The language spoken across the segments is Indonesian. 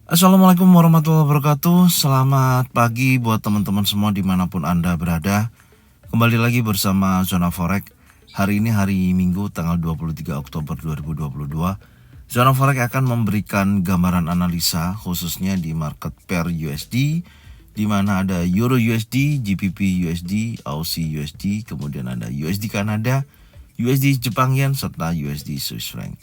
Assalamualaikum warahmatullahi wabarakatuh. Selamat pagi buat teman-teman semua dimanapun Anda berada. Kembali lagi bersama Zona Forex. Hari ini hari Minggu tanggal 23 Oktober 2022. Zona Forex akan memberikan gambaran analisa khususnya di market pair USD, di mana ada Euro USD, GBP USD, Aussie USD, kemudian ada USD Kanada, USD Jepang Yen, serta USD Swiss franc.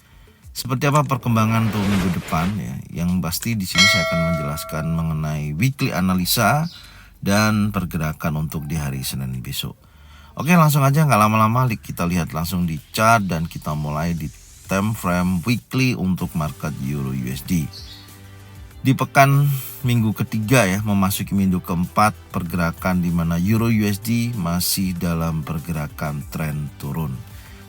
Seperti apa perkembangan untuk minggu depan ya? Yang pasti di sini saya akan menjelaskan mengenai weekly analisa dan pergerakan untuk di hari Senin besok. Oke, langsung aja nggak lama-lama kita lihat langsung di chart dan kita mulai di time frame weekly untuk market Euro USD. Di pekan minggu ketiga ya, memasuki minggu keempat pergerakan di mana Euro USD masih dalam pergerakan tren turun.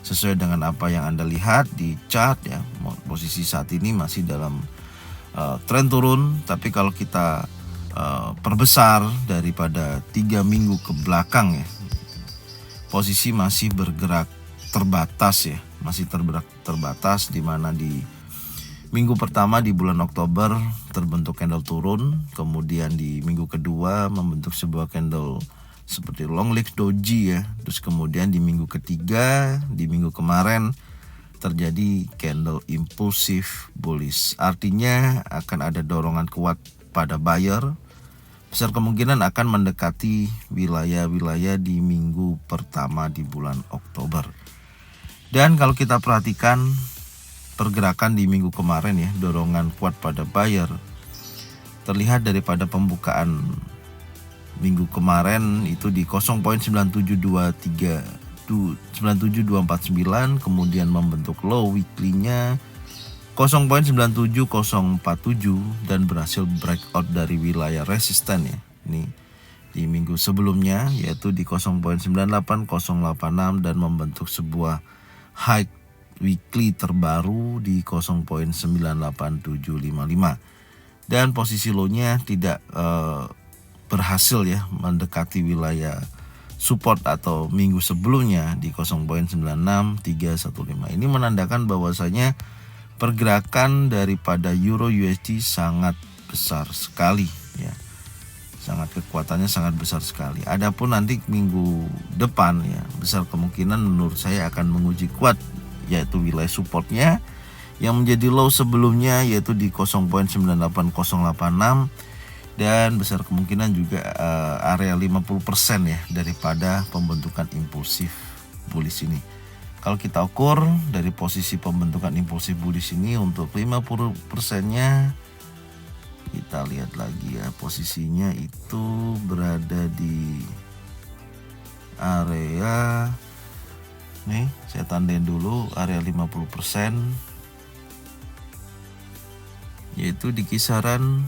Sesuai dengan apa yang Anda lihat di chart ya, posisi saat ini masih dalam tren turun. Tapi kalau kita perbesar daripada 3 minggu ke belakang ya, posisi masih bergerak terbatas ya, masih terbatas di mana di minggu pertama di bulan Oktober terbentuk candle turun, kemudian di minggu kedua membentuk sebuah candle seperti long leg doji ya. Terus kemudian di minggu ketiga, di minggu kemarin terjadi candle impulsif bullish. Artinya akan ada dorongan kuat pada buyer. Besar kemungkinan akan mendekati wilayah-wilayah di minggu pertama di bulan Oktober. Dan kalau kita perhatikan pergerakan di minggu kemarin ya, dorongan kuat pada buyer terlihat daripada pembukaan minggu kemarin itu di 0.97249, kemudian membentuk low weekly-nya 0.97047 dan berhasil breakout dari wilayah resisten ya. Ini di minggu sebelumnya yaitu di 0.98086 dan membentuk sebuah high weekly terbaru di 0.98755 dan posisi low-nya tidak berhasil ya mendekati wilayah support atau minggu sebelumnya di 0.96315. Ini menandakan bahwasanya pergerakan daripada Euro USD sangat besar sekali ya. Kekuatannya sangat besar sekali. Adapun nanti minggu depan ya, besar kemungkinan menurut saya akan menguji kuat yaitu wilayah supportnya yang menjadi low sebelumnya yaitu di 0.98086 dan besar kemungkinan juga area 50% ya daripada pembentukan impulsif bullish ini. Kalau kita ukur dari posisi pembentukan impulsif bullish ini untuk 50%-nya, kita lihat lagi ya, posisinya itu berada di area nih, saya tandain dulu area 50%, yaitu di kisaran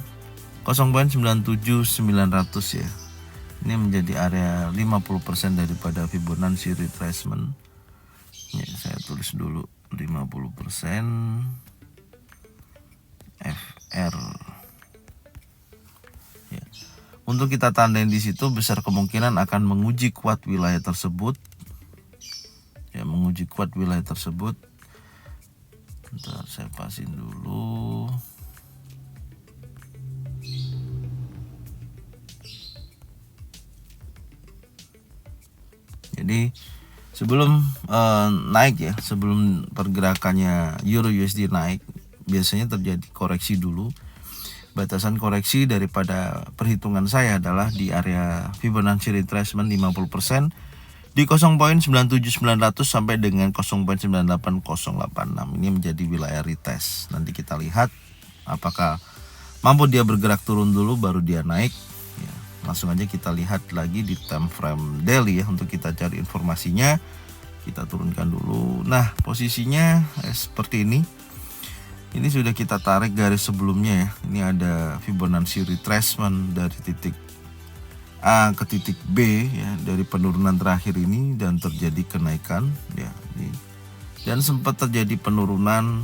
0.97900 ya. Ini menjadi area 50% daripada Fibonacci retracement. Ya, saya tulis dulu 50% FR. Ya. Untuk kita tandain di situ besar kemungkinan akan menguji kuat wilayah tersebut. Ya, menguji kuat wilayah tersebut. Bentar, saya pasin dulu. Jadi sebelum naik ya, sebelum pergerakannya Euro USD naik, biasanya terjadi koreksi dulu. Batasan koreksi daripada perhitungan saya adalah di area Fibonacci retracement 50% di 0.97900 sampai dengan 0.98086. Ini menjadi wilayah retest. Nanti kita lihat apakah mampu dia bergerak turun dulu baru dia naik. Langsung aja kita lihat lagi di time frame daily ya untuk kita cari informasinya. Kita turunkan dulu. Nah, posisinya seperti ini. Ini sudah kita tarik garis sebelumnya ya. Ini ada Fibonacci retracement dari titik A ke titik B ya, dari penurunan terakhir ini dan terjadi kenaikan ya. Dan sempat terjadi penurunan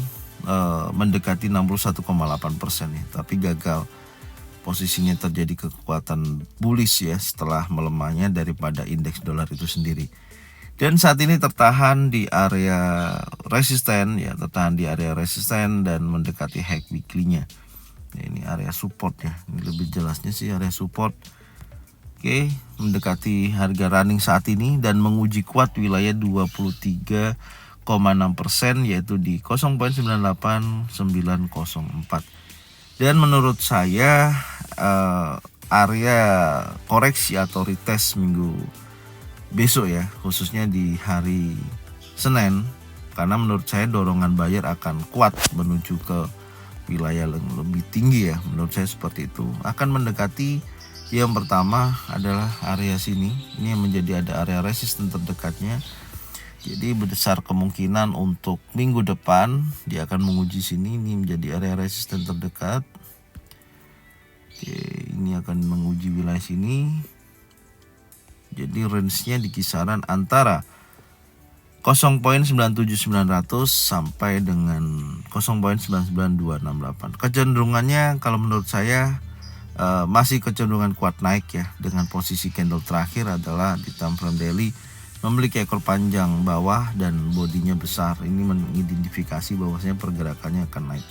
mendekati 61,8% ya, tapi gagal. Posisinya terjadi kekuatan bullish ya setelah melemahnya daripada indeks dolar itu sendiri. Dan saat ini tertahan di area resisten ya, tertahan di area resisten dan mendekati high weekly-nya. Ya, ini area support ya. Ini lebih jelasnya sih area support. Oke, mendekati harga running saat ini dan menguji kuat wilayah 23,6% yaitu di 0.98904. Dan menurut saya area koreksi atau retest minggu besok ya, khususnya di hari Senin, karena menurut saya dorongan buyer akan kuat menuju ke wilayah yang lebih tinggi ya. Menurut saya seperti itu. Akan mendekati, yang pertama adalah area sini. Ini yang menjadi ada area resisten terdekatnya. Jadi besar kemungkinan untuk minggu depan dia akan menguji sini. Ini menjadi area resisten terdekat. Oke, ini akan menguji wilayah sini. Jadi range-nya di kisaran antara 0.97900 sampai dengan 0.99268. Kecenderungannya kalau menurut saya masih kecenderungan kuat naik ya, dengan posisi candle terakhir adalah di time frame daily memiliki ekor panjang bawah dan bodinya besar. Ini mengidentifikasi bahwasanya pergerakannya akan naik.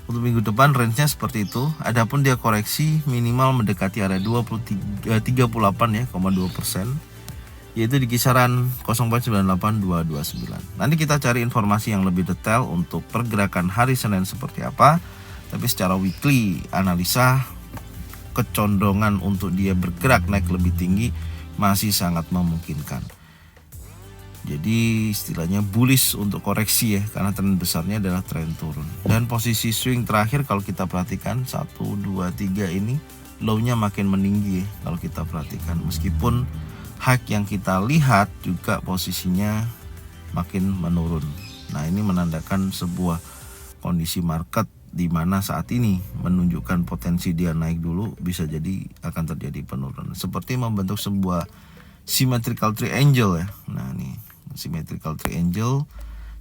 Untuk minggu depan range-nya seperti itu. Adapun dia koreksi minimal mendekati area 38 ya, 2%. Yaitu di kisaran 0.98229. Nanti kita cari informasi yang lebih detail untuk pergerakan hari Senin seperti apa. Tapi secara weekly analisa kecondongan untuk dia bergerak naik lebih tinggi masih sangat memungkinkan. Jadi istilahnya bullish untuk koreksi ya, karena tren besarnya adalah tren turun. Dan posisi swing terakhir kalau kita perhatikan 1, 2, 3 ini low-nya makin meninggi ya, kalau kita perhatikan. Meskipun high yang kita lihat juga posisinya makin menurun. Nah, ini menandakan sebuah kondisi market di mana saat ini menunjukkan potensi dia naik dulu, bisa jadi akan terjadi penurunan. Seperti membentuk sebuah symmetrical triangle ya. Nah, ini symmetrical triangle.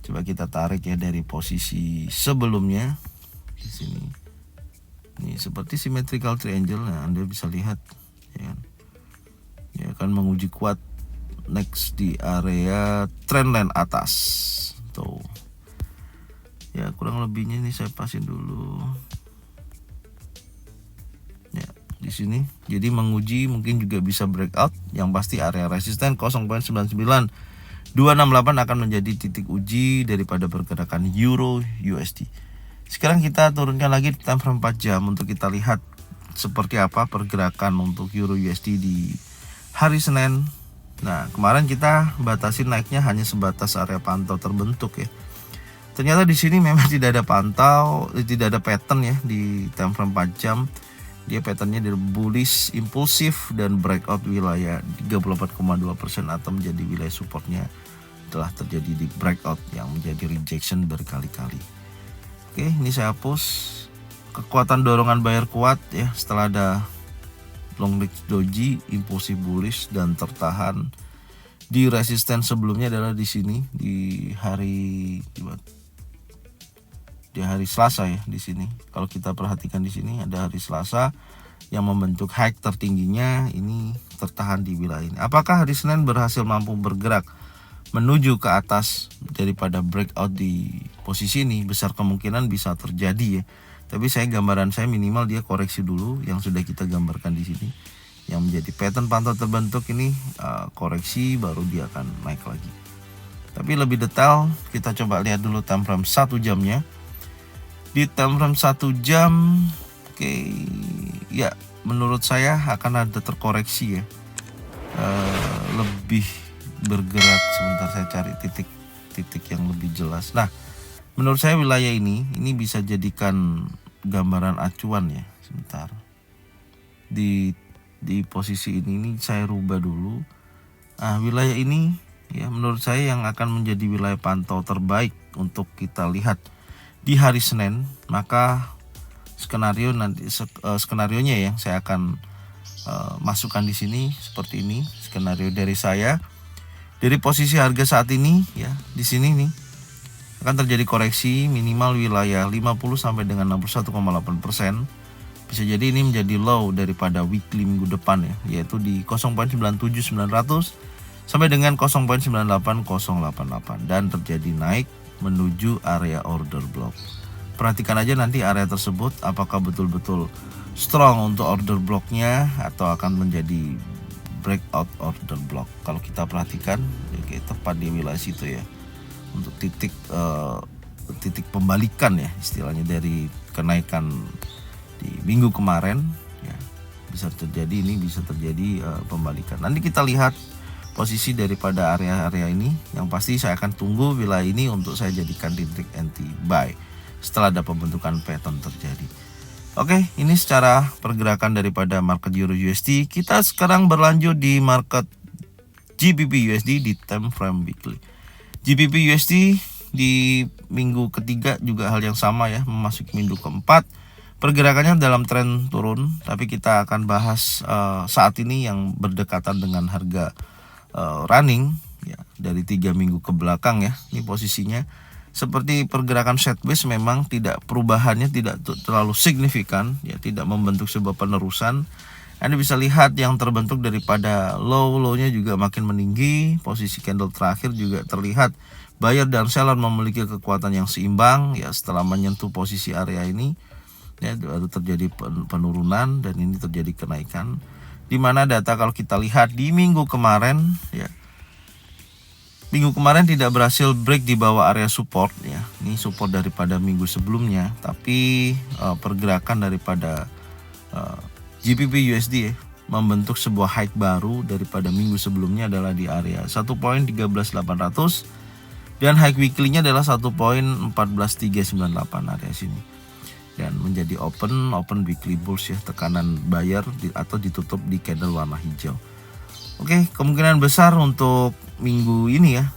Coba kita tarik ya dari posisi sebelumnya di sini. Ini seperti symmetrical triangle. Nah, Anda bisa lihat ya. Ya, akan menguji kuat next di area trendline atas. Tuh. Ya, kurang lebihnya ini saya pasin dulu. Ya, di sini. Jadi menguji mungkin juga bisa breakout. Yang pasti area resisten 0.99268 akan menjadi titik uji daripada pergerakan Euro USD. Sekarang kita turunkan lagi time frame 4 jam untuk kita lihat seperti apa pergerakan untuk Euro USD di hari Senin. Nah, kemarin kita batasi naiknya hanya sebatas area pantau terbentuk ya. Ternyata di sini memang tidak ada tidak ada pattern ya di time frame 4 jam. Dia patternnya dari bullish, impulsif dan breakout wilayah 34,2% atau menjadi wilayah supportnya telah terjadi di breakout yang menjadi rejection berkali-kali. Oke, ini saya hapus. Kekuatan dorongan buyer kuat ya setelah ada long leg doji, impulsif bullish dan tertahan di resisten sebelumnya adalah di sini di hari Selasa ya di sini. Kalau kita perhatikan di sini ada hari Selasa yang membentuk high tertingginya ini tertahan di wilayah ini. Apakah hari Senin berhasil mampu bergerak menuju ke atas daripada breakout di posisi ini? Besar kemungkinan bisa terjadi ya. Tapi gambaran saya minimal dia koreksi dulu yang sudah kita gambarkan di sini. Yang menjadi pattern pantau terbentuk ini koreksi baru dia akan naik lagi. Tapi lebih detail kita coba lihat dulu time frame 1 jamnya. Di time frame 1 jam oke, ya menurut saya akan ada terkoreksi ya. Lebih bergerak, sebentar saya cari titik yang lebih jelas. Nah, menurut saya wilayah ini bisa jadikan gambaran acuan ya. Sebentar. Di posisi ini saya rubah dulu. Wilayah ini ya menurut saya yang akan menjadi wilayah pantau terbaik untuk kita lihat di hari Senin. Maka skenarionya ya saya akan masukkan di sini seperti ini skenario dari saya. Dari posisi harga saat ini ya di sini nih akan terjadi koreksi minimal wilayah 50 sampai dengan 61,8%. Bisa jadi ini menjadi low daripada weekly minggu depan ya, yaitu di 0.97900 sampai dengan 0.98088 dan terjadi naik menuju area order block. perhatikan aja nanti area tersebut apakah betul-betul strong untuk order blocknya atau akan menjadi breakout order block. Kalau kita perhatikan ya, tepat di wilayah situ ya, untuk titik pembalikan ya istilahnya dari kenaikan di minggu kemarin ya, bisa terjadi pembalikan. Nanti kita lihat posisi daripada area-area ini. Yang pasti saya akan tunggu wilayah ini untuk saya jadikan titik anti buy setelah ada pembentukan pattern terjadi. Oke, ini secara pergerakan daripada market Euro USD. Kita sekarang berlanjut di market GBP USD di time frame weekly. GBP USD di minggu ketiga juga hal yang sama ya, memasuki minggu keempat. Pergerakannya dalam tren turun, tapi kita akan bahas saat ini yang berdekatan dengan harga running ya dari 3 minggu ke belakang ya. Ini posisinya seperti pergerakan sideways, memang perubahannya tidak terlalu signifikan ya, tidak membentuk sebuah penerusan. Anda bisa lihat yang terbentuk daripada low-nya juga makin meninggi. Posisi candle terakhir juga terlihat buyer dan seller memiliki kekuatan yang seimbang ya. Setelah menyentuh posisi area ini ya, baru terjadi penurunan dan ini terjadi kenaikan. Dimana data kalau kita lihat di minggu kemarin ya, minggu kemarin tidak berhasil break di bawah area support ya. Ini support daripada minggu sebelumnya, tapi pergerakan daripada GBP USD ya, membentuk sebuah high baru daripada minggu sebelumnya adalah di area 1.13800 dan high weekly-nya adalah 1.14398 area sini. Dan menjadi open weekly bulls ya, tekanan buyer atau ditutup di candle warna hijau. Oke, kemungkinan besar untuk minggu ini ya,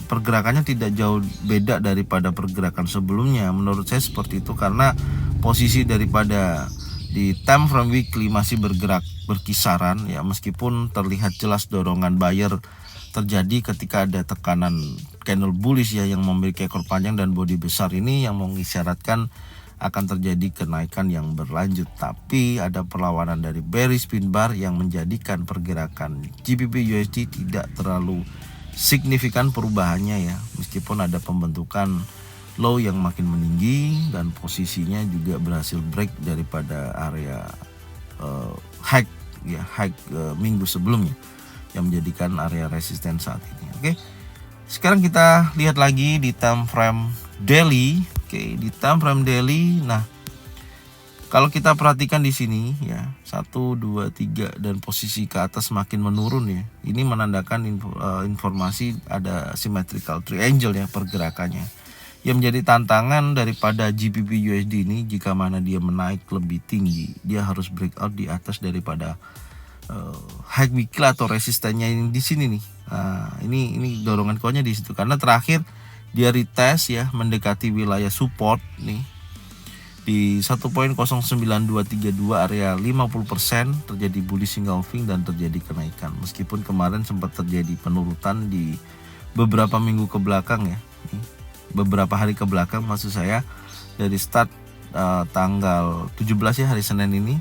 pergerakannya tidak jauh beda daripada pergerakan sebelumnya. Menurut saya seperti itu, karena posisi daripada di time frame weekly masih bergerak berkisaran ya, meskipun terlihat jelas dorongan buyer terjadi ketika ada tekanan candle bullish ya yang memiliki ekor panjang dan bodi besar ini yang mengisyaratkan akan terjadi kenaikan yang berlanjut, tapi ada perlawanan dari bearish pin bar yang menjadikan pergerakan GBP USD tidak terlalu signifikan perubahannya ya, meskipun ada pembentukan low yang makin meninggi dan posisinya juga berhasil break daripada area high minggu sebelumnya yang menjadikan area resisten saat ini. Oke, sekarang kita lihat lagi di time frame daily. Oke, di time frame daily, nah kalau kita perhatikan di sini ya, 1, 2, 3 dan posisi ke atas makin menurun ya. Ini menandakan informasi ada symmetrical triangle ya pergerakannya. Yang menjadi tantangan daripada GBP USD ini, jika mana dia menaik lebih tinggi, dia harus breakout di atas daripada high weekly atau resistennya ini di sini nih. Nah, ini dorongan kuatnya di situ karena terakhir dia retest ya, mendekati wilayah support nih di 1.09232 area 50%, terjadi bullish engulfing dan terjadi kenaikan. Meskipun kemarin sempat terjadi penurunan di beberapa minggu ke belakang ya. Beberapa hari ke belakang maksud saya, dari start tanggal 17 ya, hari Senin ini.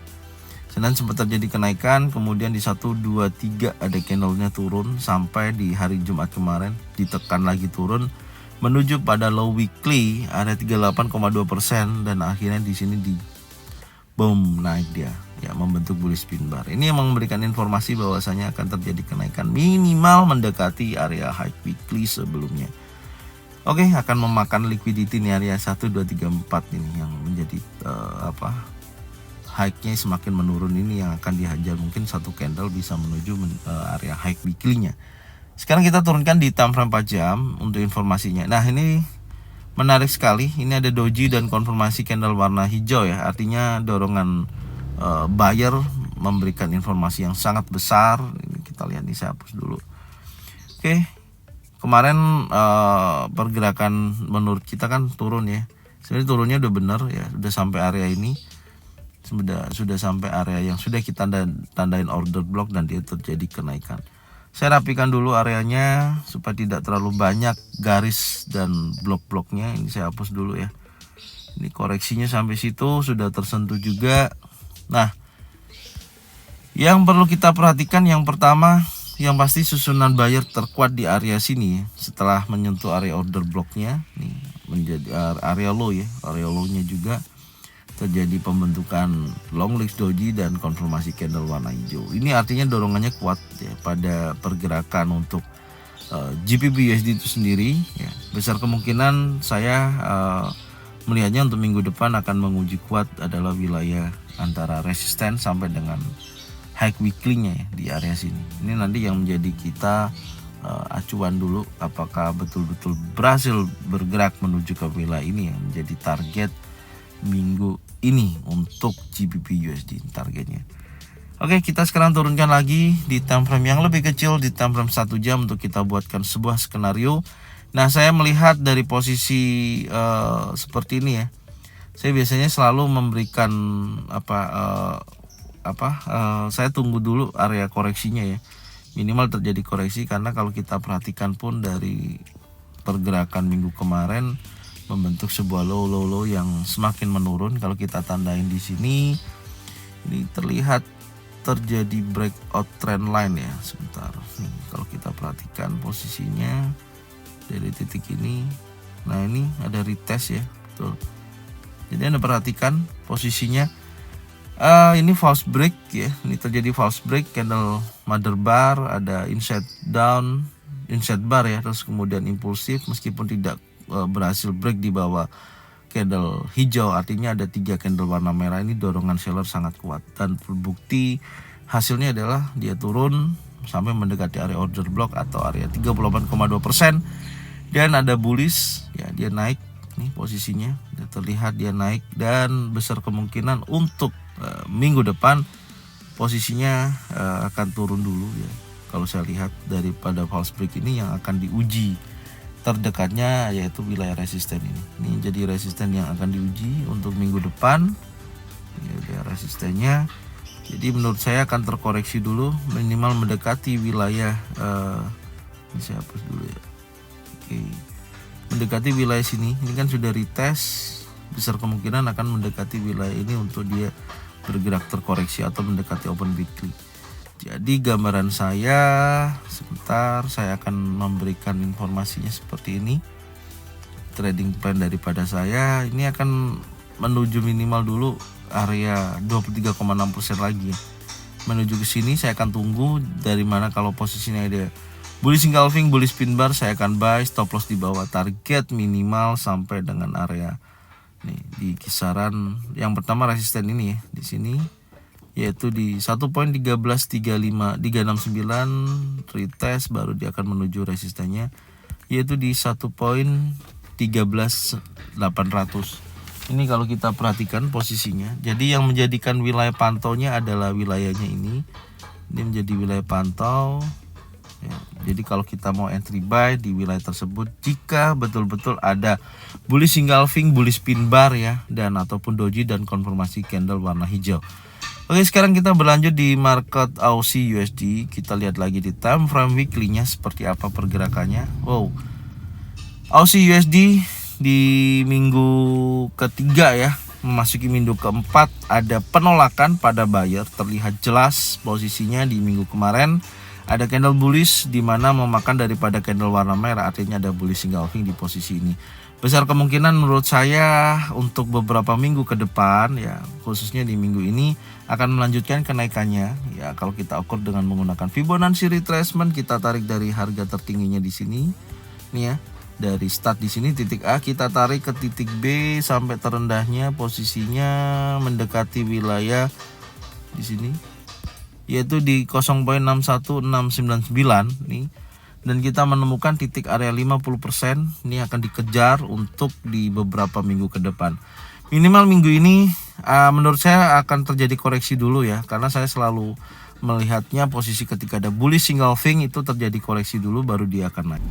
Senin sempat terjadi kenaikan, kemudian di 1, 2, 3 ada candlenya turun sampai di hari Jumat kemarin ditekan lagi turun menuju pada low weekly ada 38,2% dan akhirnya di sini di boom naik dia ya, membentuk bullish pin bar. Ini yang memberikan informasi bahwasanya akan terjadi kenaikan minimal mendekati area high weekly sebelumnya. Oke, akan memakan liquidity di area 1, 2, 3, 4 ini yang menjadi high-nya semakin menurun, ini yang akan dihajar mungkin satu candle bisa menuju area high weekly-nya. Sekarang kita turunkan di time frame 4 jam untuk informasinya. Nah, ini menarik sekali. Ini ada doji dan konfirmasi candle warna hijau ya. Artinya dorongan buyer memberikan informasi yang sangat besar. Ini kita lihat nih, saya hapus dulu. Oke. Kemarin pergerakan menurut kita kan turun ya. Sebenarnya turunnya udah benar ya, sudah sampai area ini. Sudah sampai area yang sudah kita tandain order block dan dia terjadi kenaikan. Saya rapikan dulu areanya supaya tidak terlalu banyak garis dan blok-bloknya. Ini saya hapus dulu ya. Ini koreksinya sampai situ sudah tersentuh juga. Nah, yang perlu kita perhatikan yang pertama, yang pasti susunan buyer terkuat di area sini ya, setelah menyentuh area order blocknya. Nih, menjadi area low ya, area low-nya juga terjadi pembentukan long legs doji dan konfirmasi candle warna hijau. Ini artinya dorongannya kuat ya pada pergerakan untuk GBP USD itu sendiri ya. Besar kemungkinan saya melihatnya untuk minggu depan akan menguji kuat adalah wilayah antara resisten sampai dengan high weekly-nya ya, di area sini. Ini nanti yang menjadi kita acuan dulu apakah betul-betul berhasil bergerak menuju ke wilayah ini yang menjadi target minggu ini untuk GBP USD targetnya. Oke, kita sekarang turunkan lagi di time frame yang lebih kecil, di time frame 1 jam untuk kita buatkan sebuah skenario. Nah, saya melihat dari posisi seperti ini ya. Saya biasanya selalu memberikan saya tunggu dulu area koreksinya ya. Minimal terjadi koreksi, karena kalau kita perhatikan pun dari pergerakan minggu kemarin membentuk sebuah low yang semakin menurun. Kalau kita tandain di sini, ini terlihat terjadi breakout trend line ya. Sebentar nih, kalau kita perhatikan posisinya dari titik ini, nah ini ada retest ya, betul. Jadi Anda perhatikan posisinya, ini false break ya, ini terjadi false break, candle mother bar, ada inside down, inside bar ya, terus kemudian impulsif meskipun tidak berhasil break di bawah candle hijau, artinya ada 3 candle warna merah. Ini dorongan seller sangat kuat dan terbukti hasilnya adalah dia turun sampai mendekati area order block atau area 38,2%, dan ada bullish ya, dia naik nih posisinya, terlihat dia naik dan besar kemungkinan untuk minggu depan posisinya akan turun dulu ya. Kalau saya lihat daripada false break ini yang akan diuji terdekatnya yaitu wilayah resisten ini. Ini jadi resisten yang akan diuji untuk minggu depan. Ini ada resistennya. Jadi menurut saya akan terkoreksi dulu minimal mendekati wilayah ini saya hapus dulu ya. Oke. Mendekati wilayah sini. Ini kan sudah retest, besar kemungkinan akan mendekati wilayah ini untuk dia bergerak terkoreksi atau mendekati open weekly. Jadi gambaran saya, sebentar saya akan memberikan informasinya seperti ini. Trading plan daripada saya ini akan menuju minimal dulu area 23,6% lagi ya. Menuju ke sini saya akan tunggu dari mana. Kalau posisinya ada bullish engulfing, bullish pin bar, saya akan buy, stop loss di bawah target minimal sampai dengan area nih di kisaran yang pertama resisten ini ya, di sini yaitu di 1.1335369 retest, baru dia akan menuju resistennya yaitu di 1.13800. Ini kalau kita perhatikan posisinya. Jadi yang menjadikan wilayah pantaunya adalah wilayahnya ini menjadi wilayah pantau ya. Jadi kalau kita mau entry buy di wilayah tersebut, jika betul-betul ada bullish engulfing, bullish pin bar ya, dan ataupun doji dan konfirmasi candle warna hijau. Oke, sekarang kita berlanjut di market Aussie USD. Kita lihat lagi di time frame weekly-nya seperti apa pergerakannya. Wow, Aussie USD di minggu ketiga ya, memasuki minggu keempat ada penolakan pada buyer. Terlihat jelas posisinya di minggu kemarin ada candle bullish di mana memakan daripada candle warna merah, artinya ada bullish engulfing di posisi ini. Besar kemungkinan menurut saya untuk beberapa minggu ke depan ya, khususnya di minggu ini akan melanjutkan kenaikannya ya. Kalau kita ukur dengan menggunakan Fibonacci retracement, kita tarik dari harga tertingginya di sini nih ya, dari start di sini titik A, kita tarik ke titik B sampai terendahnya posisinya mendekati wilayah di sini yaitu di 0.61699 nih. Dan kita menemukan titik area 50%, ini akan dikejar untuk di beberapa minggu ke depan. Minimal minggu ini menurut saya akan terjadi koreksi dulu ya, karena saya selalu melihatnya posisi ketika ada bullish engulfing itu terjadi koreksi dulu baru dia akan naik.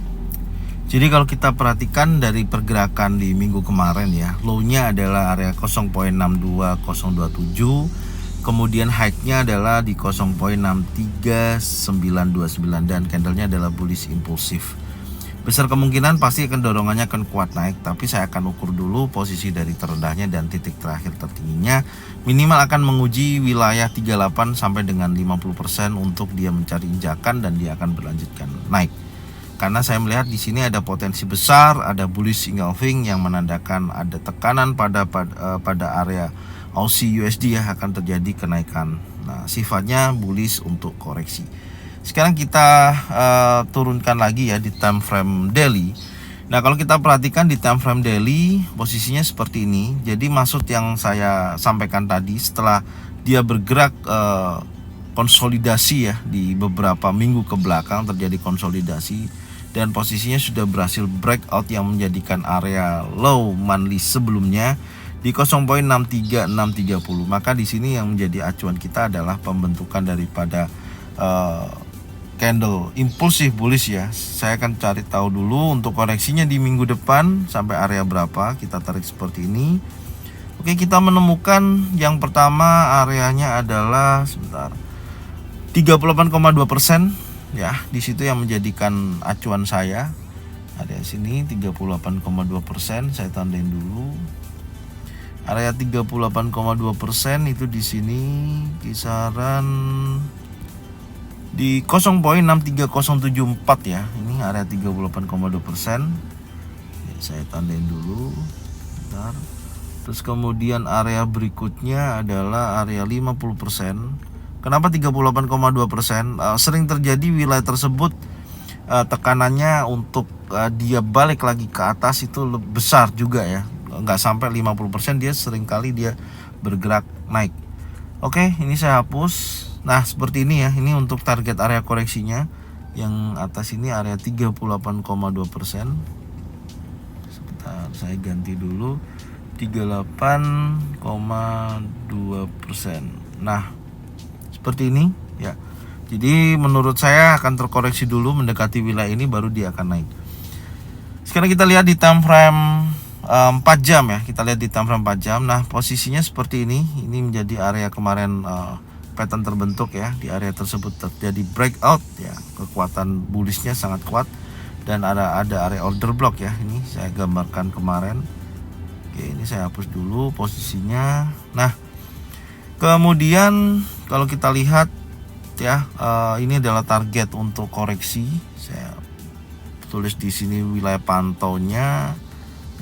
Jadi kalau kita perhatikan dari pergerakan di minggu kemarin ya, low-nya adalah area 0.62027. Kemudian high-nya adalah di 0.63929 dan candlenya adalah bullish impulsif. Besar kemungkinan pasti akan dorongannya akan kuat naik, tapi saya akan ukur dulu posisi dari terendahnya dan titik terakhir tertingginya. Minimal akan menguji wilayah 38 sampai dengan 50% untuk dia mencari injakan dan dia akan berlanjutkan naik. karena saya melihat di sini ada potensi besar, ada bullish engulfing yang menandakan ada tekanan pada area Aussie USD ya, akan terjadi kenaikan. Nah, sifatnya bullish untuk koreksi. Sekarang kita turunkan lagi ya di time frame daily. Nah, kalau kita perhatikan di time frame daily posisinya seperti ini. Jadi maksud yang saya sampaikan tadi, setelah dia bergerak konsolidasi ya di beberapa minggu ke belakang, terjadi konsolidasi dan posisinya sudah berhasil breakout yang menjadikan area low monthly sebelumnya di 0.63630. Maka di sini yang menjadi acuan kita adalah pembentukan daripada candle impulsif bullish ya. Saya akan cari tahu dulu untuk koreksinya di minggu depan sampai area berapa. Kita tarik seperti ini. Oke, kita menemukan yang pertama areanya adalah 38,2% ya. Di situ yang menjadikan acuan saya. Ada sini 38,2%, saya tandain dulu. Area 38,2% itu di sini kisaran di 0.63074 ya. Ini area 38,2%. Saya tandain dulu. Bentar. Terus kemudian area berikutnya adalah area 50%. Kenapa 38,2%? Sering terjadi wilayah tersebut tekanannya untuk dia balik lagi ke atas itu besar juga ya. Nggak sampai 50%, dia seringkali dia bergerak naik. Oke, ini saya hapus. Nah, seperti ini ya. Ini untuk target area koreksinya. Yang atas ini area 38,2%. Sebentar, saya ganti dulu 38,2%. Nah, seperti ini ya. Jadi menurut saya akan terkoreksi dulu mendekati wilayah ini, baru dia akan naik. Sekarang kita lihat di time frame 4 jam ya. Kita lihat di time frame 4 jam. Nah, posisinya seperti ini. Ini menjadi area kemarin pattern terbentuk ya. Di area tersebut terjadi breakout ya. Kekuatan bullishnya sangat kuat dan ada area order block ya. Ini saya gambarkan kemarin. Oke, ini saya hapus dulu posisinya. Nah, kemudian kalau kita lihat ya, ini adalah target untuk koreksi. Saya tulis di sini wilayah pantaunya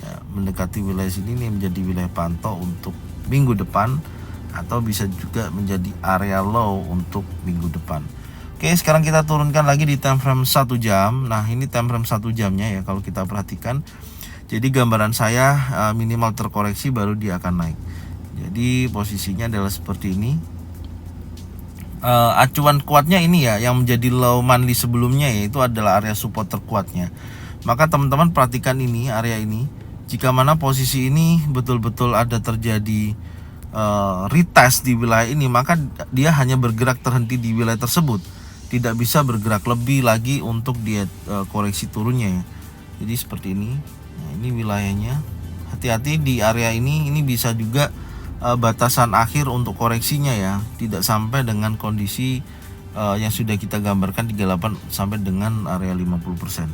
ya, mendekati wilayah sini, ini menjadi wilayah pantau untuk minggu depan atau bisa juga menjadi area low untuk minggu depan. Oke, sekarang kita turunkan lagi di time frame 1 jam. Nah, ini time frame 1 jamnya ya kalau kita perhatikan. Jadi gambaran saya minimal terkoreksi baru dia akan naik. Jadi posisinya adalah seperti ini. Acuan kuatnya ini ya, yang menjadi low monthly sebelumnya yaitu adalah area support terkuatnya. Maka teman-teman perhatikan ini, area ini. Jika mana posisi ini betul-betul ada terjadi retest di wilayah ini, maka dia hanya bergerak terhenti di wilayah tersebut, tidak bisa bergerak lebih lagi untuk dia koreksi turunnya ya. Jadi seperti ini. Nah, ini wilayahnya. Hati-hati di area ini bisa juga batasan akhir untuk koreksinya ya, tidak sampai dengan kondisi yang sudah kita gambarkan 38 sampai dengan area 50%.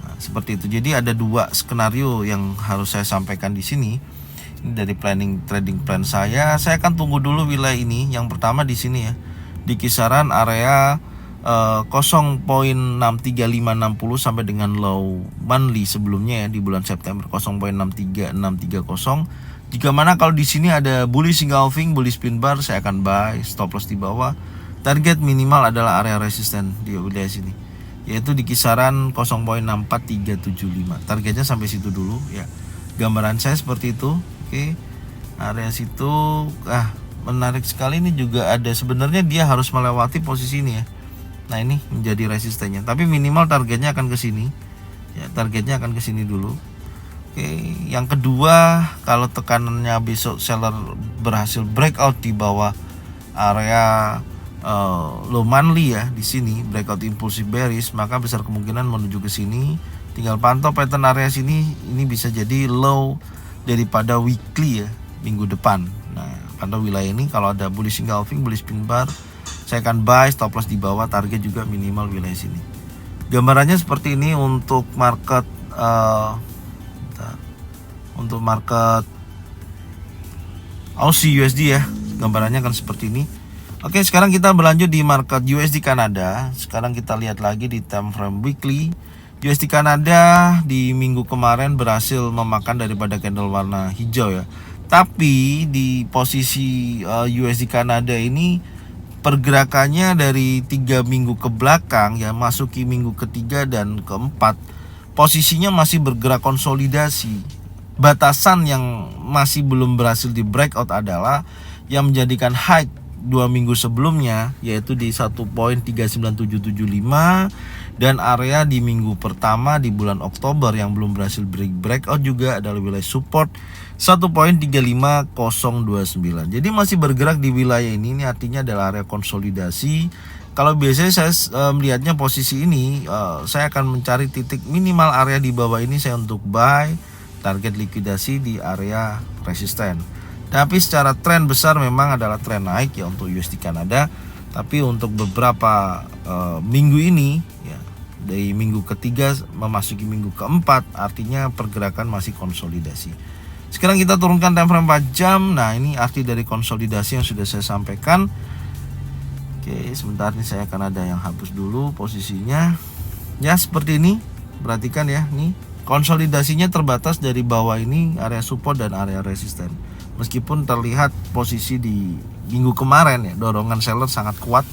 Nah, seperti itu. Jadi ada dua skenario yang harus saya sampaikan di sini. Ini dari trading plan saya. Saya akan tunggu dulu wilayah ini. Yang pertama di sini ya, di kisaran area 0.63560 sampai dengan low monthly sebelumnya ya di bulan September 0.63630. Jika mana kalau di sini ada bullish engulfing, bullish pin bar, saya akan buy, stop loss di bawah. Target minimal adalah area resisten di wilayah sini, yaitu di kisaran 0.64375. Targetnya sampai situ dulu ya. Gambaran saya seperti itu. Oke. Area situ menarik sekali, ini juga ada sebenarnya dia harus melewati posisi ini ya. Nah, ini menjadi resistennya, tapi minimal targetnya akan ke sini. Ya, targetnya akan ke sini dulu. Oke, yang kedua, kalau tekanannya besok seller berhasil breakout di bawah area low monthly ya, di sini breakout impulsif bearish, maka besar kemungkinan menuju ke sini. Tinggal pantau pattern area sini, ini bisa jadi low daripada weekly ya minggu depan. Nah, pantau wilayah ini, kalau ada bullish engulfing, bullish pin bar, saya akan buy, stop loss di bawah, target juga minimal wilayah sini. Gambarannya seperti ini untuk market Aussie USD ya. Gambarannya akan seperti ini. Oke, sekarang kita berlanjut di market USD Kanada. Sekarang kita lihat lagi di time frame weekly. USD Kanada di minggu kemarin berhasil memakan daripada candle warna hijau ya. Tapi di posisi USD Kanada ini pergerakannya dari 3 minggu ke belakang ya, masuki minggu ketiga dan keempat, posisinya masih bergerak konsolidasi. Batasan yang masih belum berhasil di breakout adalah yang menjadikan high 2 minggu sebelumnya, yaitu di 1.39775, dan area di minggu pertama di bulan Oktober yang belum berhasil breakout juga adalah wilayah support 1.35029. Jadi masih bergerak di wilayah ini artinya adalah area konsolidasi. Kalau biasanya saya melihatnya posisi ini, saya akan mencari titik minimal area di bawah ini saya untuk buy, target likuidasi di area resisten. Tapi secara tren besar memang adalah tren naik ya untuk USD Kanada. Tapi untuk beberapa minggu ini ya, dari minggu ketiga memasuki minggu keempat, artinya pergerakan masih konsolidasi. Sekarang kita turunkan time frame 4 jam. Nah, ini arti dari konsolidasi yang sudah saya sampaikan. Oke, sebentar nih saya akan ada yang hapus dulu posisinya. Ya, seperti ini. Perhatikan ya, nih konsolidasinya terbatas dari bawah ini area support dan area resisten. Meskipun terlihat posisi di minggu kemarin ya, dorongan seller sangat kuat,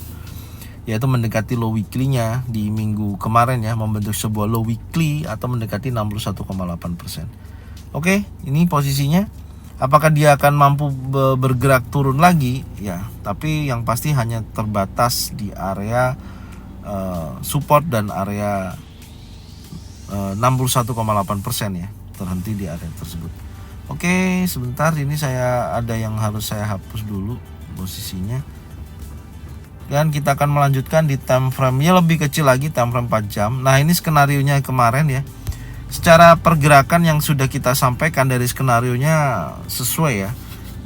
yaitu mendekati low weekly-nya di minggu kemarin ya, membentuk sebuah low weekly atau mendekati 61,8%. Oke, ini posisinya. Apakah dia akan mampu bergerak turun lagi? Ya, tapi yang pasti hanya terbatas di area support dan area 61,8% ya, terhenti di area tersebut. Oke, sebentar, ini saya ada yang harus saya hapus dulu posisinya. Dan kita akan melanjutkan di time frame-nya lebih kecil lagi, time frame 4 jam. Nah, ini skenarionya kemarin ya. Secara pergerakan yang sudah kita sampaikan dari skenarionya sesuai ya.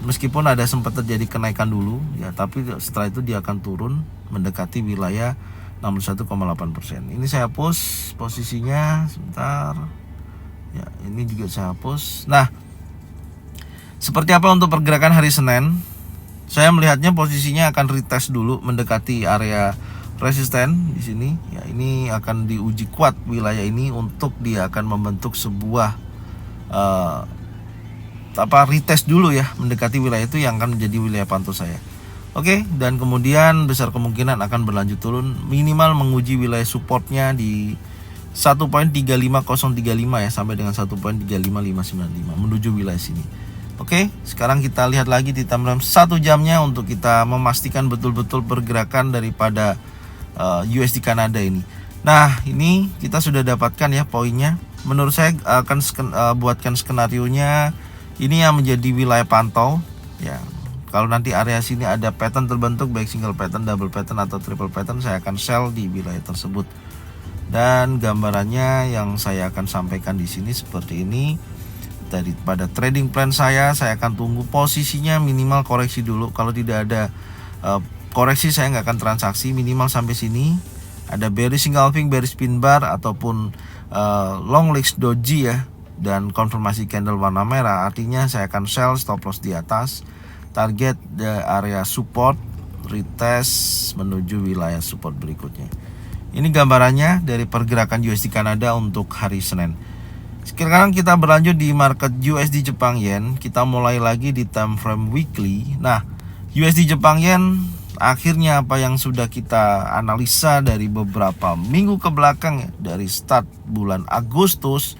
Meskipun ada sempat terjadi kenaikan dulu ya, tapi setelah itu dia akan turun mendekati wilayah 61,8%. Ini saya hapus posisinya sebentar. Ya, ini juga saya hapus. Nah, seperti apa untuk pergerakan hari Senin? Saya melihatnya posisinya akan retest dulu mendekati area resisten di sini. Ya, ini akan diuji kuat wilayah ini untuk dia akan membentuk sebuah retest dulu ya, mendekati wilayah itu yang akan menjadi wilayah pantau saya. Oke, dan kemudian besar kemungkinan akan berlanjut turun, minimal menguji wilayah supportnya di 1.35035 ya, sampai dengan 1.35595 menuju wilayah sini. Oke, sekarang kita lihat lagi di time frame 1 jamnya untuk kita memastikan betul-betul pergerakan daripada USD Kanada ini. Nah, ini kita sudah dapatkan ya poinnya. Menurut saya akan buatkan skenarionya ini yang menjadi wilayah pantau ya. Kalau nanti area sini ada pattern terbentuk, baik single pattern, double pattern atau triple pattern, saya akan sell di wilayah tersebut. Dan gambarannya yang saya akan sampaikan di sini seperti ini. Daripada trading plan saya akan tunggu posisinya minimal koreksi dulu. Kalau tidak ada koreksi, saya nggak akan transaksi minimal sampai sini. Ada bearish engulfing, bearish pin bar ataupun long legs doji ya, dan konfirmasi candle warna merah, artinya saya akan sell, stop loss di atas. Target area support, retest menuju wilayah support berikutnya. Ini gambarannya dari pergerakan USD Kanada untuk hari Senin. Sekarang kita berlanjut di market USD Jepang Yen. Kita mulai lagi di time frame weekly. Nah, USD Jepang Yen akhirnya apa yang sudah kita analisa dari beberapa minggu ke belakang ya, dari start bulan Agustus,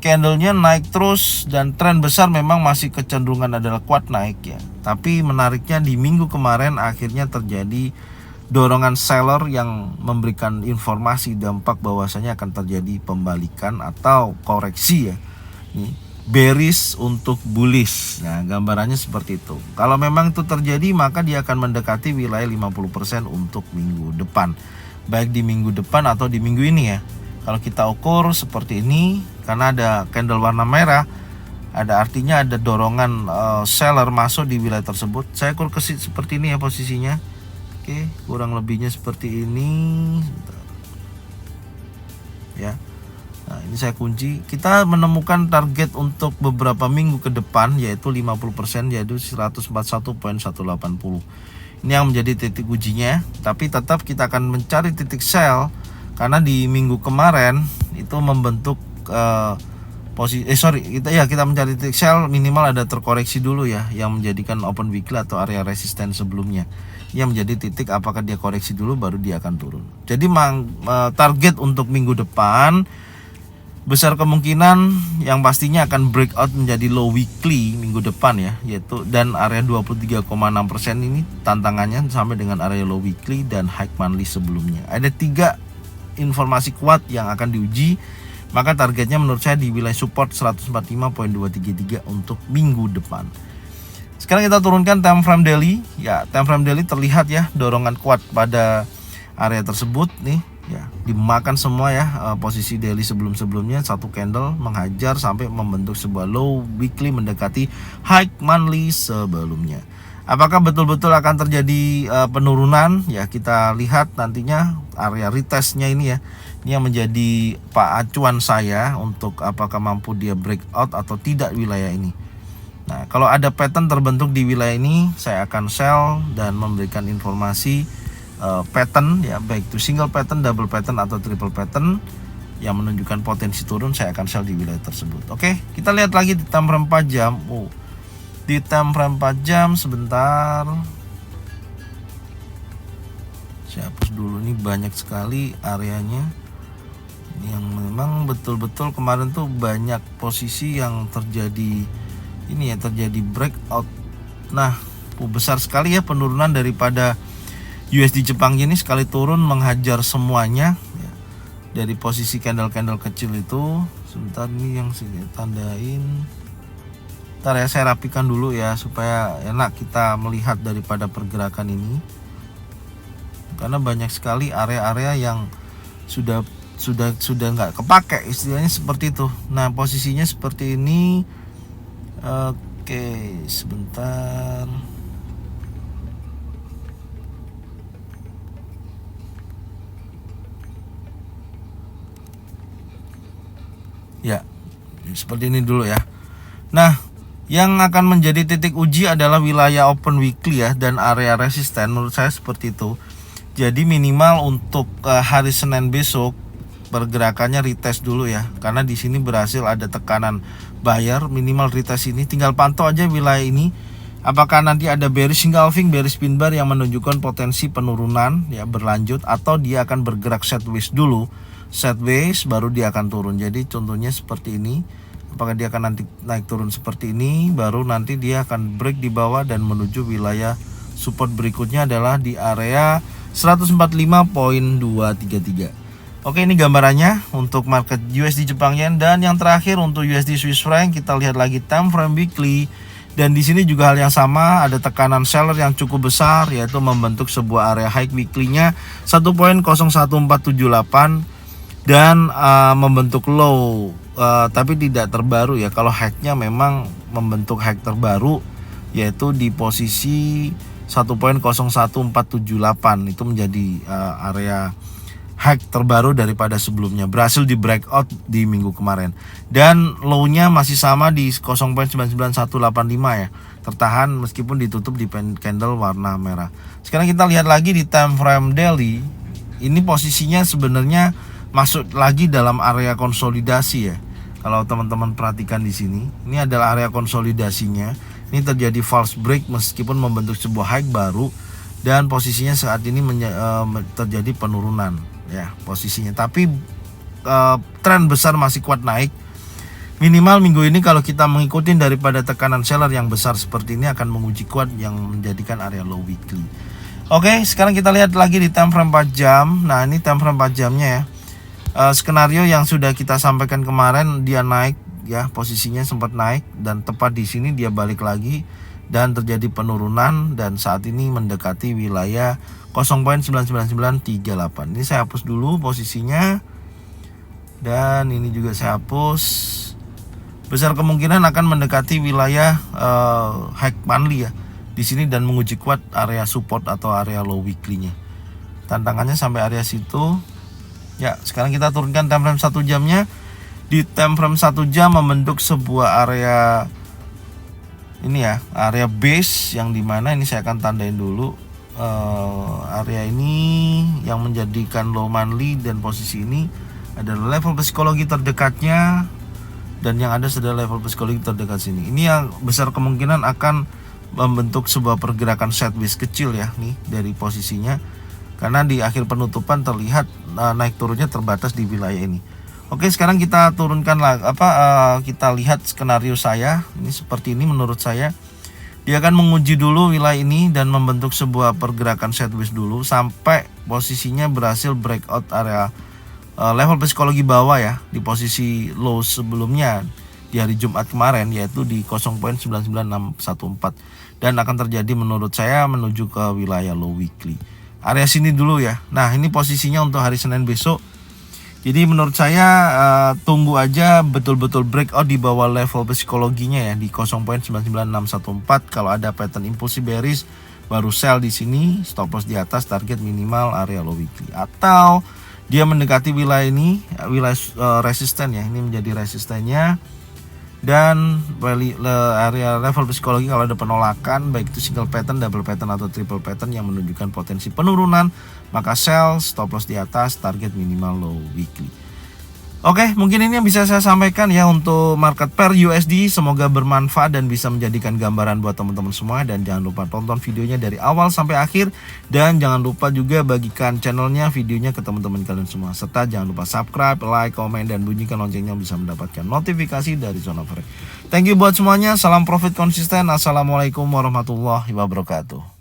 candlenya naik terus dan tren besar memang masih kecenderungan adalah kuat naik ya. Tapi menariknya di minggu kemarin akhirnya terjadi dorongan seller yang memberikan informasi dampak bahwasanya akan terjadi pembalikan atau koreksi ya. Nih, bearish untuk bullish. Nah, gambarannya seperti itu. Kalau memang itu terjadi, maka dia akan mendekati wilayah 50% untuk minggu depan. Baik di minggu depan atau di minggu ini ya. Kalau kita ukur seperti ini, karena ada candle warna merah, ada artinya ada dorongan seller masuk di wilayah tersebut. Saya ukur ke seperti ini ya posisinya. Oke, kurang lebihnya seperti ini. Ya. Nah, ini saya kunci. Kita menemukan target untuk beberapa minggu ke depan yaitu 50%, yaitu 141.180. Ini yang menjadi titik ujinya, tapi tetap kita akan mencari titik sell karena di minggu kemarin itu membentuk kita mencari titik sell minimal ada terkoreksi dulu ya, yang menjadikan open weekly atau area resisten sebelumnya, yang menjadi titik apakah dia koreksi dulu baru dia akan turun. Jadi target untuk minggu depan besar kemungkinan yang pastinya akan breakout menjadi low weekly minggu depan ya, yaitu dan area 23,6% ini tantangannya sampai dengan area low weekly dan high monthly sebelumnya. Ada 3 informasi kuat yang akan diuji, maka targetnya menurut saya di wilayah support 145.233 untuk minggu depan. Sekarang kita turunkan time frame daily. Ya, time frame daily terlihat ya dorongan kuat pada area tersebut nih. Ya, dimakan semua ya posisi daily sebelumnya, satu candle menghajar sampai membentuk sebuah low weekly mendekati high monthly sebelumnya. Apakah betul-betul akan terjadi penurunan? Ya, kita lihat nantinya area retestnya ini ya. Ini yang menjadi acuan saya untuk apakah mampu dia breakout atau tidak wilayah ini. Nah, kalau ada pattern terbentuk di wilayah ini, saya akan sell dan memberikan informasi pattern ya, baik itu single pattern, double pattern atau triple pattern yang menunjukkan potensi turun, saya akan sell di wilayah tersebut. Oke, kita lihat lagi di time frame 4 jam. Di time frame 4 jam sebentar. Saya hapus dulu, nih banyak sekali areanya yang memang betul-betul kemarin tuh banyak posisi yang terjadi ini ya, terjadi breakout. Nah, besar sekali ya penurunan daripada USD Jepang ini, sekali turun menghajar semuanya ya. Dari posisi candle-candle kecil itu, sebentar ini yang saya tandain. Ntar ya saya rapikan dulu ya supaya enak kita melihat daripada pergerakan ini. Karena banyak sekali area-area yang sudah nggak kepake, istilahnya seperti itu. Nah, posisinya seperti ini. Oke, sebentar. Ya, seperti ini dulu ya. Nah, yang akan menjadi titik uji adalah wilayah open weekly ya, dan area resisten menurut saya seperti itu. Jadi minimal untuk hari Senin besok pergerakannya retest dulu ya, karena di sini berhasil ada tekanan buyer, minimal retest ini. Tinggal pantau aja wilayah ini, apakah nanti ada bearish engulfing, bearish pin bar yang menunjukkan potensi penurunan ya berlanjut, atau dia akan bergerak sideways dulu. Sideways baru dia akan turun. Jadi contohnya seperti ini, apakah dia akan nanti naik turun seperti ini, baru nanti dia akan break di bawah dan menuju wilayah support berikutnya adalah di area 145.233. Oke, ini gambarannya untuk market USD Jepang Yen. Dan yang terakhir untuk USD Swiss franc, kita lihat lagi time frame weekly. Dan di sini juga hal yang sama, ada tekanan seller yang cukup besar, yaitu membentuk sebuah area high weekly-nya 1.01478 dan membentuk low, tapi tidak terbaru ya. Kalau high-nya memang membentuk high terbaru, yaitu di posisi 1.01478, itu menjadi area high terbaru daripada sebelumnya, berhasil di breakout di minggu kemarin. Dan low-nya masih sama di 0.99185 ya, tertahan meskipun ditutup di candle warna merah. Sekarang kita lihat lagi di time frame daily. Ini posisinya sebenarnya masuk lagi dalam area konsolidasi ya. Kalau teman-teman perhatikan di sini, ini adalah area konsolidasinya. Ini terjadi false break meskipun membentuk sebuah high baru, dan posisinya saat ini terjadi penurunan ya posisinya. Tapi tren besar masih kuat naik. Minimal minggu ini kalau kita mengikuti daripada tekanan seller yang besar seperti ini, akan menguji kuat yang menjadikan area low weekly. Oke, sekarang kita lihat lagi di time frame 4 jam. Nah, ini time frame 4 jamnya ya. Skenario yang sudah kita sampaikan kemarin, dia naik ya, posisinya sempat naik dan tepat di sini dia balik lagi dan terjadi penurunan, dan saat ini mendekati wilayah 0.99938. Ini saya hapus dulu posisinya, dan ini juga saya hapus. Besar kemungkinan akan mendekati wilayah high monthly ya di sini dan menguji kuat area support atau area low weekly-nya. Tantangannya sampai area situ. Ya, sekarang kita turunkan time frame 1 jamnya. Di time frame 1 jam membentuk sebuah area ini ya, area base, yang dimana ini saya akan tandain dulu. Area ini yang menjadikan low monthly, dan posisi ini ada level psikologi terdekatnya, dan yang ada sudah level psikologi terdekat sini. Ini yang besar kemungkinan akan membentuk sebuah pergerakan sideways kecil ya nih dari posisinya, karena di akhir penutupan terlihat naik turunnya terbatas di wilayah ini. Oke, sekarang kita turunkan kita lihat skenario saya. Ini seperti ini menurut saya. Dia akan menguji dulu wilayah ini dan membentuk sebuah pergerakan sideways dulu sampai posisinya berhasil breakout area level psikologi bawah ya, di posisi low sebelumnya di hari Jumat kemarin, yaitu di 0.99614, dan akan terjadi menurut saya menuju ke wilayah low weekly. Area sini dulu ya. Nah, ini posisinya untuk hari Senin besok. Jadi menurut saya tunggu aja betul-betul breakout di bawah level psikologinya ya, di 0.99614. Kalau ada pattern impulsif bearish baru sell di sini, stop loss di atas, target minimal area low weekly. Atau dia mendekati wilayah ini, wilayah resisten ya, ini menjadi resistennya. Dan area level psikologi kalau ada penolakan, baik itu single pattern, double pattern atau triple pattern yang menunjukkan potensi penurunan, maka sell, stop loss di atas, target minimal low weekly. Oke, mungkin ini yang bisa saya sampaikan ya untuk market pair USD. Semoga bermanfaat dan bisa menjadikan gambaran buat teman-teman semua. Dan jangan lupa tonton videonya dari awal sampai akhir. Dan jangan lupa juga bagikan channelnya, videonya ke teman-teman kalian semua. Serta jangan lupa subscribe, like, komen, dan bunyikan loncengnya bisa mendapatkan notifikasi dari Zona Forex. Thank you buat semuanya. Salam profit konsisten. Assalamualaikum warahmatullahi wabarakatuh.